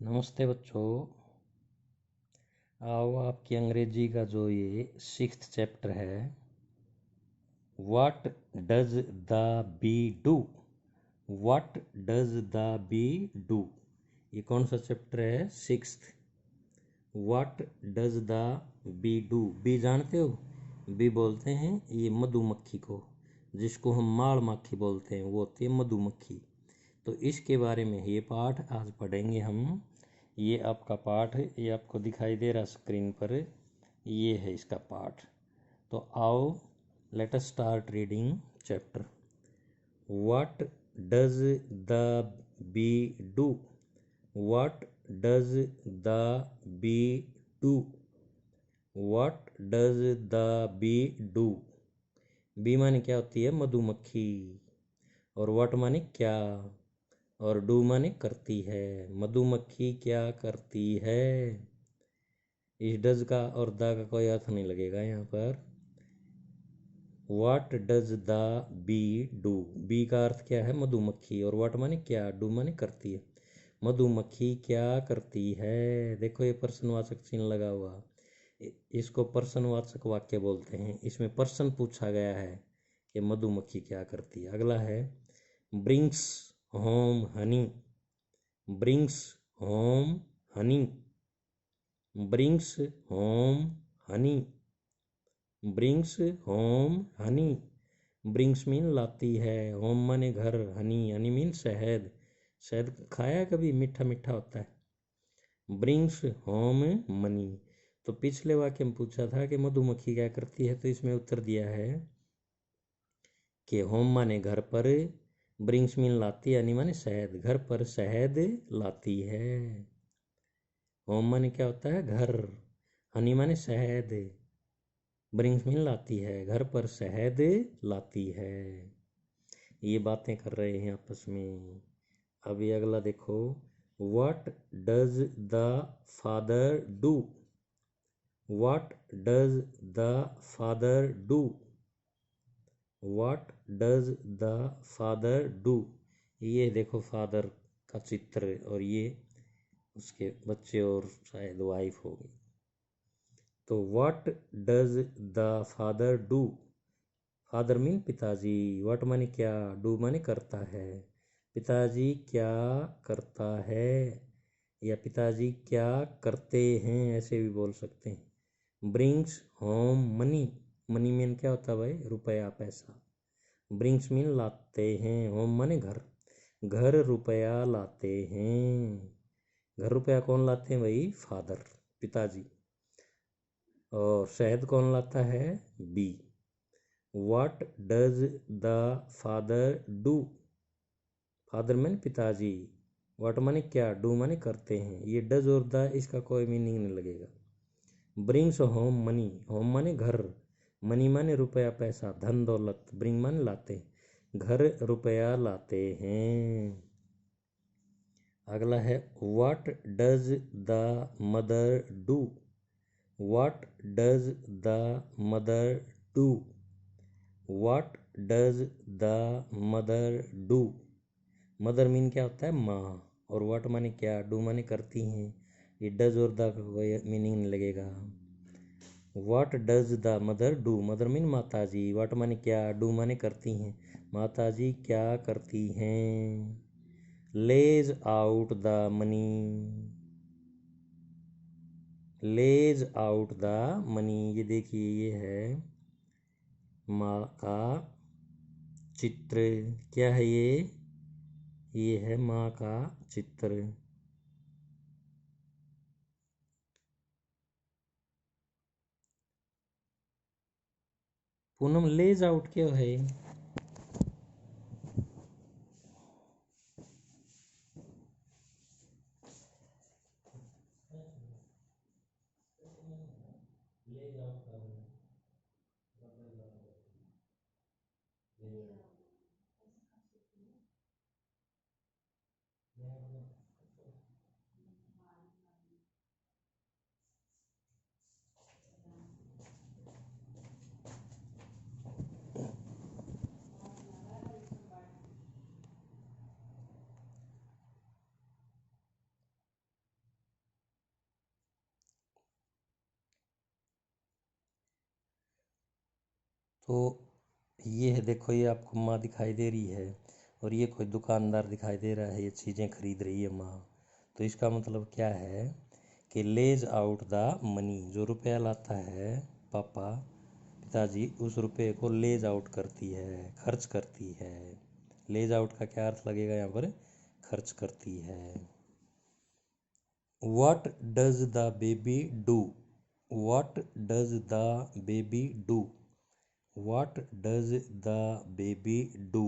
नमस्ते बच्चों। आओ आपकी अंग्रेजी का जो ये 6th चैप्टर है, what does the bee do. What does the bee do, ये कौन सा चैप्टर है? 6th। What does the bee do. Bee जानते हो? बी बोलते हैं ये मधुमक्खी को, जिसको हम माड़ मक्खी बोलते हैं, वो होती है मधुमक्खी। तो इसके बारे में ये पाठ आज पढ़ेंगे हम। ये आपका पाठ है, ये आपको दिखाई दे रहा स्क्रीन पर, ये है इसका पाठ। तो आओ let us start reading chapter. What does the bee do. What does the bee do. What does the bee do. Bee माने क्या होती है? मधुमक्खी। और व्हाट माने क्या, और डू माने करती है। मधुमक्खी क्या करती है। इस डज का और द का कोई अर्थ नहीं लगेगा यहाँ पर। What does the bee do. Bee का अर्थ क्या है? मधुमक्खी। और व्हाट माने क्या, डू माने करती है। मधुमक्खी क्या करती है। देखो ये प्रश्नवाचक चिन्ह लगा हुआ, इसको प्रश्नवाचक वाक्य बोलते हैं। इसमें प्रश्न पूछा गया है कि मधुमक्खी क्या करती है। अगला है brings home Honey. Brings home Honey. Brings home Honey. Brings home Honey. Brings mean लाती है, होम माने घर, हनी हनी मीन शहद। शहद खाया कभी? मीठा मीठा होता है। Brings home money. तो पिछले वाक्य में पूछा था कि मधुमक्खी क्या करती है, तो इसमें उत्तर दिया है कि होम माने घर पर, ब्रिंग्स मीन लाती, हनी माने शहद, घर पर शहद लाती है। होम माने क्या होता है? घर। हनी माने शहद। ब्रिंग्स मीन लाती है, घर पर शहद लाती है। ये बातें कर रहे हैं आपस में। अब ये अगला देखो, what does the father do. What does the father do. What does the father do. ये देखो फादर का चित्र, और ये उसके बच्चे और शायद वाइफ होगी। तो what does the father do. Father mean पिताजी। व्हाट माने क्या, डू माने करता है। पिताजी क्या करता है, या पिताजी क्या करते हैं, ऐसे भी बोल सकते हैं। Brings home money. Money mean क्या होता है भाई? रुपया, पैसा। ब्रिंग्स मीन लाते हैं, होम माने घर, घर रुपया लाते हैं। घर रुपया कौन लाते हैं भाई? फादर, पिताजी। और शहद कौन लाता है? Bee. What does the father do. Father माने पिताजी, व्हाट माने क्या, डू माने करते हैं। ये डज और द, इसका कोई मीनिंग नहीं लगेगा। Brings home money. होम माने घर, मनी माने रुपया, पैसा, धन दौलत। ब्रिंग माने लाते, घर रुपया लाते हैं। अगला है what does the mother do. What does the mother do. What does the mother do. Mother mean क्या होता है? माँ। और व्हाट माने क्या, डू माने करती हैं। ये डज और द का कोई मीनिंग नहीं लगेगा। What does the mother do. Mother mean माता जी, व्हाट माने क्या, डू माने करती हैं। माता जी क्या करती हैं। Lays out the money. Lays out the money. ये देखिए, ये है माँ का चित्र। क्या है ये है माँ का चित्र। पूनम, लेज आउट क्यों है? तो ये है, देखो ये आपको माँ दिखाई दे रही है और ये कोई दुकानदार दिखाई दे रहा है, ये चीज़ें खरीद रही है माँ। तो इसका मतलब क्या है कि लेज आउट द मनी, जो रुपया लाता है पापा पिताजी, उस रुपये को लेज आउट करती है, खर्च करती है। लेज आउट का क्या अर्थ लगेगा यहाँ पर? खर्च करती है। What does the baby do? What does the baby do? What does the baby do?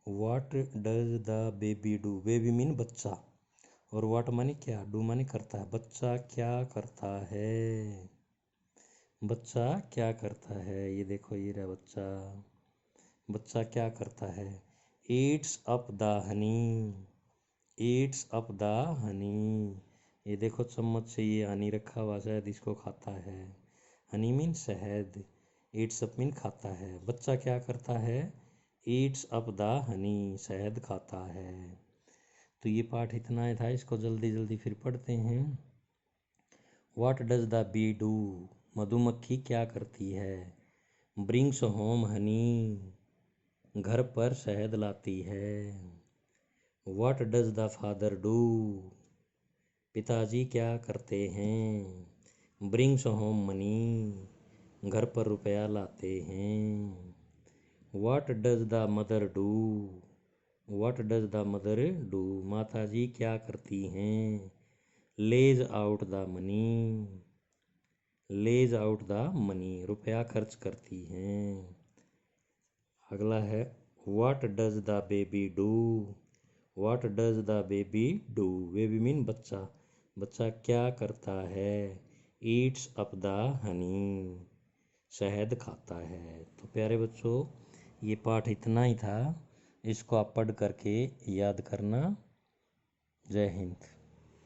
What does the baby do? Baby mean बच्चा, और what मानी क्या, do मानी करता है। बच्चा क्या करता है? बच्चा क्या करता है? ये देखो ये रहा बच्चा। बच्चा क्या करता है? Yeats up the honey, Yeats up the honey. ये देखो चम्मच से ये हनी रखा हुआ, शायद इसको खाता है। हनी मीन शहद, ईट्स अप मीन खाता है। बच्चा क्या करता है? ईट्स अप द हनी, शहद खाता है। तो ये पाठ इतना ही था, इसको जल्दी जल्दी फिर पढ़ते हैं। What does the bee do? मधुमक्खी क्या करती है? ब्रिंग्स होम हनी, घर पर शहद लाती है। What does the father do? पिताजी क्या करते हैं? ब्रिंग्स होम मनी, घर पर रुपया लाते हैं। What does the mother do? What does the mother do? माताजी क्या करती हैं? Lays out the money, lays out the money, रुपया खर्च करती हैं। अगला है what does the baby do? What does the baby do? Baby mean बच्चा, बच्चा क्या करता है? ईट्स अप द हनी, शहद खाता है। तो प्यारे बच्चों, ये पाठ इतना ही था, इसको आप पढ़ करके याद करना। जय हिंद।